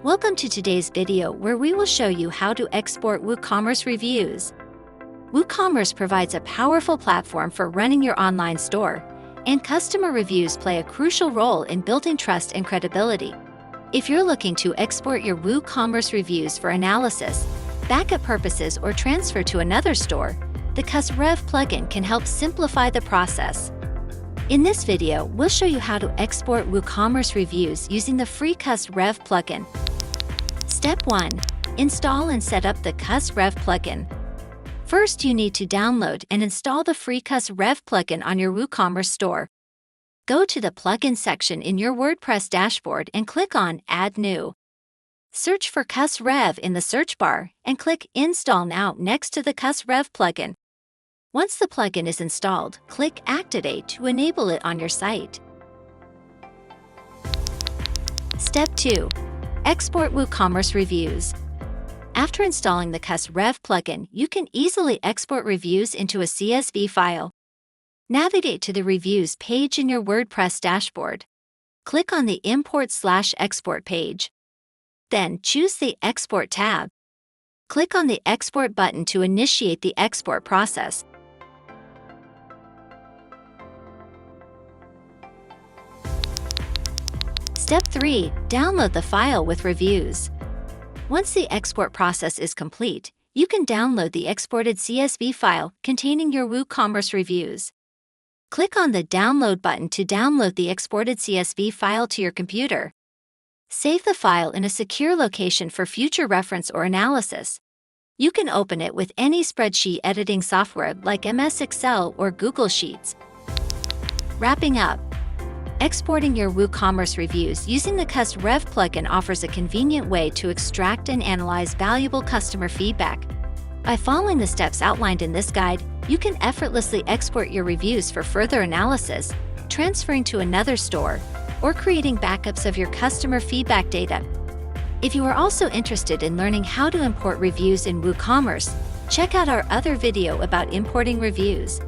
Welcome to today's video where we will show you how to export WooCommerce reviews. WooCommerce provides a powerful platform for running your online store, and customer reviews play a crucial role in building trust and credibility. If you're looking to export your WooCommerce reviews for analysis, backup purposes, or transfer to another store, the CusRev plugin can help simplify the process. In this video, we'll show you how to export WooCommerce reviews using the free CusRev plugin. Step 1. Install and set up the CusRev plugin. First, you need to download and install the free CusRev plugin on your WooCommerce store. Go to the plugin section in your WordPress dashboard and click on Add New. Search for CusRev in the search bar and click Install Now next to the CusRev plugin. Once the plugin is installed, click Activate to enable it on your site. Step 2. Export WooCommerce reviews. After installing the CusRev plugin, you can easily export reviews into a CSV file. Navigate to the Reviews page in your WordPress dashboard. Click on the Import/Export page. Then choose the Export tab. Click on the Export button to initiate the export process. Step 3. Download the file with reviews. Once the export process is complete, you can download the exported CSV file containing your WooCommerce reviews. Click on the Download button to download the exported CSV file to your computer. Save the file in a secure location for future reference or analysis. You can open it with any spreadsheet editing software like MS Excel or Google Sheets. Wrapping up, exporting your WooCommerce reviews using the CusRev plugin offers a convenient way to extract and analyze valuable customer feedback. By following the steps outlined in this guide, you can effortlessly export your reviews for further analysis, transferring to another store, or creating backups of your customer feedback data. If you are also interested in learning how to import reviews in WooCommerce, check out our other video about importing reviews.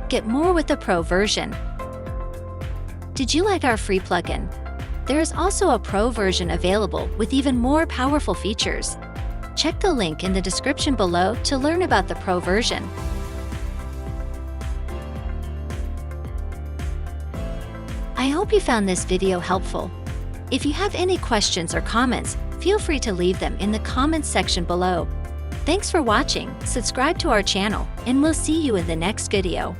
Get more with the Pro version. Did you like our free plugin? There is also a Pro version available with even more powerful features. Check the link in the description below to learn about the Pro version. I hope you found this video helpful. If you have any questions or comments, feel free to leave them in the comments section below. Thanks for watching, subscribe to our channel, and we'll see you in the next video.